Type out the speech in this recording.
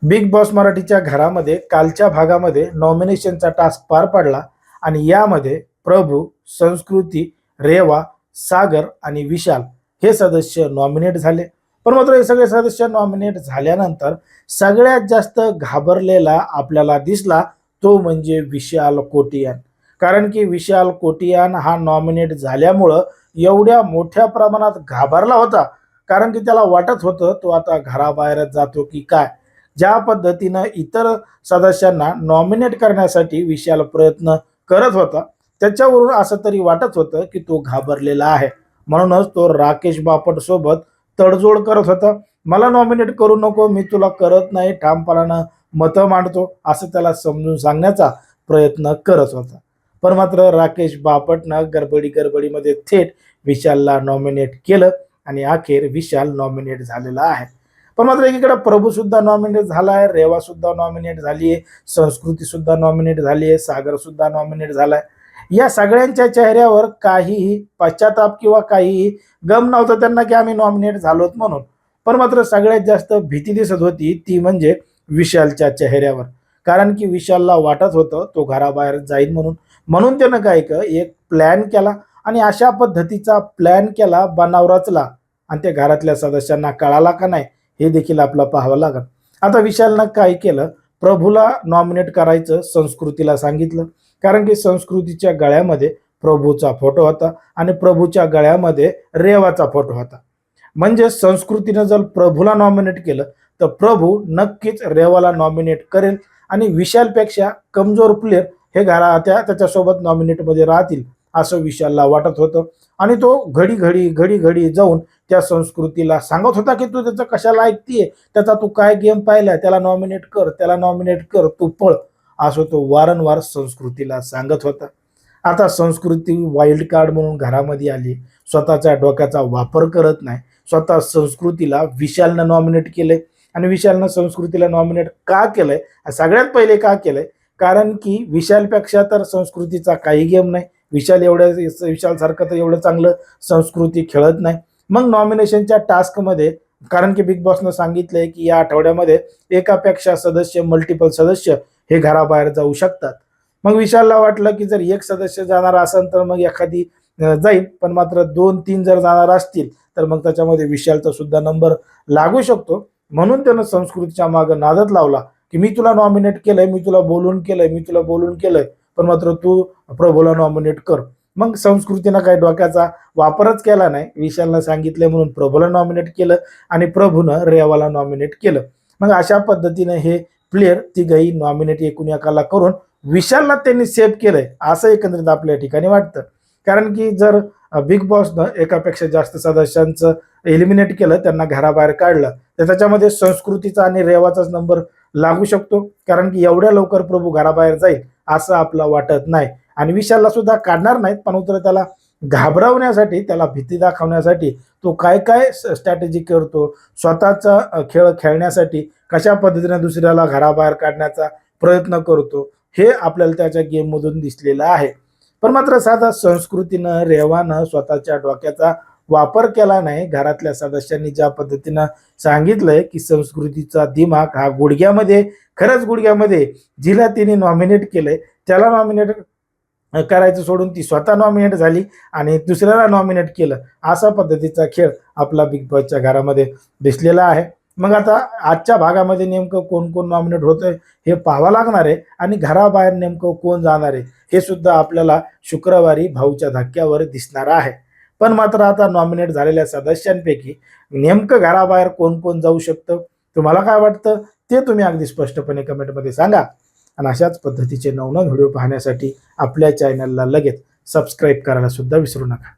Big boss मराठीच्या घरामध्ये कालच्या भागामध्ये नॉमिनेशनचा टास्क पार पडला आणि यामध्ये प्रभू, संस्कृती, रेवा, सागर आणि विशाल हे सदस्य नॉमिनेट झाले. पण मात्र हे सगळे सदस्य नॉमिनेट झाल्यानंतर सगळ्यात जास्त घाबरलेला आपल्याला दिसला तो म्हणजे विशाल कोटियान. कारण की विशाल कोटियान हा नॉमिनेट झाल्यामुळं एवढ्या मोठ्या प्रमाणात घाबरला होता, कारण की त्याला वाटत होतं तो आता घराबाहेरच जातो की काय. ज्या पद्धतीनं इतर सदस्यांना नॉमिनेट करण्यासाठी विशाल प्रयत्न करत होता, त्याच्यावरून असं तरी वाटत होतं की तो घाबरलेला आहे. म्हणूनच तो राकेश बापट सोबत तडजोड करत होता. मला नॉमिनेट करू नको, मी तुला करत नाही, ठामपणानं मतं मांडतो, असं त्याला समजून सांगण्याचा प्रयत्न करत होता. पण मात्र राकेश बापटनं गडबडीमध्ये थेट विशालला नॉमिनेट केलं आणि अखेर विशाल नॉमिनेट झालेला आहे. पण मात्र एकीकडे प्रभू सुद्धा नॉमिनेट झाला आहे, रेवा सुद्धा नॉमिनेट झाली आहे, संस्कृती सुद्धा नॉमिनेट झाली आहे, सागर सुद्धा नॉमिनेट झालाय. या सगळ्यांच्या चेहऱ्यावर काहीही पश्चाताप किंवा काहीही गम नव्हतं त्यांना की आम्ही नॉमिनेट झालोत म्हणून. पण मात्र सगळ्यात जास्त भीती दिसत होती ती म्हणजे विशालच्या चेहऱ्यावर. कारण की विशालला वाटत होतं तो घराबाहेर जाईल म्हणून. म्हणून त्यानं काय एक प्लॅन केला आणि अशा पद्धतीचा प्लॅन केला, बनाव रचला आणि त्या घरातल्या सदस्यांना कळाला का नाही हे देखील आपलं पाहावं लागेल. आता विशालनं काय केलं, प्रभूला नॉमिनेट करायचं संस्कृतीला सांगितलं. कारण की संस्कृतीच्या गळ्यामध्ये प्रभूचा फोटो होता आणि प्रभूच्या गळ्यामध्ये रेवाचा फोटो होता. म्हणजे संस्कृतीनं जर प्रभूला नॉमिनेट केलं तर प्रभू नक्कीच रेवाला नॉमिनेट करेल आणि विशालपेक्षा कमजोर प्लेयर हे त्याच्यासोबत नॉमिनेटमध्ये राहतील असं विशालला वाटत होतं. आणि तो घडी जाऊन त्या संस्कृतीला सांगत होता की तू त्याचं कशाला ऐकतीये, त्याचा तू काय गेम पाहिलाय, त्याला नॉमिनेट कर, त्याला नॉमिनेट कर, तू पळ, असं तो वारंवार संस्कृतीला सांगत होता. आता संस्कृती वाईल्ड कार्ड म्हणून घरामध्ये आली, स्वतःच्या डोक्याचा वापर करत नाही. स्वतः संस्कृतीला विशालनं नॉमिनेट केलंय आणि विशालनं संस्कृतीला नॉमिनेट का केलंय, सगळ्यात पहिले का केलंय, कारण की विशालपेक्षा तर संस्कृतीचा काही गेम नाही. विशालसारखं तर एवढं चांगलं संस्कृती खेळत नाही. मग नॉमिनेशनच्या टास्कमध्ये, कारण की बिग बॉसनं सांगितलंय की या आठवड्यामध्ये एकापेक्षा मल्टिपल सदस्य हे घराबाहेर जाऊ शकतात. मग विशालला वाटलं की जर एक सदस्य जाणार असेल तर मग एखादी जाईल, पण मात्र 2-3 जर जाणार असतील तर मग त्याच्यामध्ये विशालचा सुद्धा नंबर लागू शकतो. म्हणून त्यानं संस्कृतीच्या मागं नादच लावला की मी तुला नॉमिनेट केलंय, मी तुला बोलून केलंय, पण मात्र तू प्रभूला नॉमिनेट कर. मग संस्कृतीनं काही डोक्याचा वापरच केला नाही. विशालनं सांगितलं म्हणून प्रभूला नॉमिनेट केलं आणि प्रभूनं रेवाला नॉमिनेट केलं. मग अशा पद्धतीनं हे प्लेयर तिघही नॉमिनेट एकूण एकाला करून विशालला त्यांनी सेव्ह केलंय असं एकंदरीत आपल्या ठिकाणी वाटतं. कारण की जर बिग बॉसनं एकापेक्षा जास्त सदस्यांचं एलिमिनेट केलं, त्यांना घराबाहेर काढलं, तर त्याच्यामध्ये संस्कृतीचा आणि रेवाचाच नंबर लागू शकतो. कारण की एवढ्या लवकर प्रभू घराबाहेर जाईल असं आपलं वाटत नाही. आणि विशालला सुद्धा काढणार नाहीत, पण उत्तर त्याला घाबरवण्यासाठी, त्याला भीती दाखवण्यासाठी तो काय काय स्ट्रॅटेजी करतो, स्वतःचा खेळ खेळण्यासाठी कशा पद्धतीने दुसऱ्याला घराबाहेर काढण्याचा प्रयत्न करतो, हे आपल्याला त्याच्या गेममधून दिसलेलं आहे. पण मात्र साधा संस्कृतीनं, रेवानं स्वतःच्या डोक्याचा वापर केला नाही. घरातल्या सदस्यांनी ज्या पद्धतीनं सांगितलंय की संस्कृतीचा दिमाग हा गुडघ्यामध्ये, खरंच गुडघ्यामध्ये, जिला तिने नॉमिनेट केलंय त्याला नॉमिनेट करायचं सोडून ती स्वतः नॉमिनेट झाली आणि दुसऱ्याला नॉमिनेट केलं. असा पद्धतीचा खेळ आपला बिग बॉसच्या घरामध्ये दिसलेला आहे. मग आता आजच्या भागामध्ये नेमकं कोण कोण नॉमिनेट होतंय हे पाहावं लागणार आहे आणि घराबाहेर नेमकं कोण जाणार आहे हे सुद्धा आपल्याला शुक्रवारी भाऊच्या धक्क्यावर दिसणार आहे. पण मात्र आता नॉमिनेट झालेल्या सदस्यांपैकी नेमकं घराबाहेर कोण कोण जाऊ शकतं, तुम्हाला काय वाटतं ते तुम्ही अगदी स्पष्टपणे कमेंटमध्ये सांगा. आणि अशाच पद्धतीचे नवनवीन व्हिडिओ पाहण्यासाठी आपल्या चॅनलला लगेच सबस्क्राईब करायला सुद्धा विसरू नका.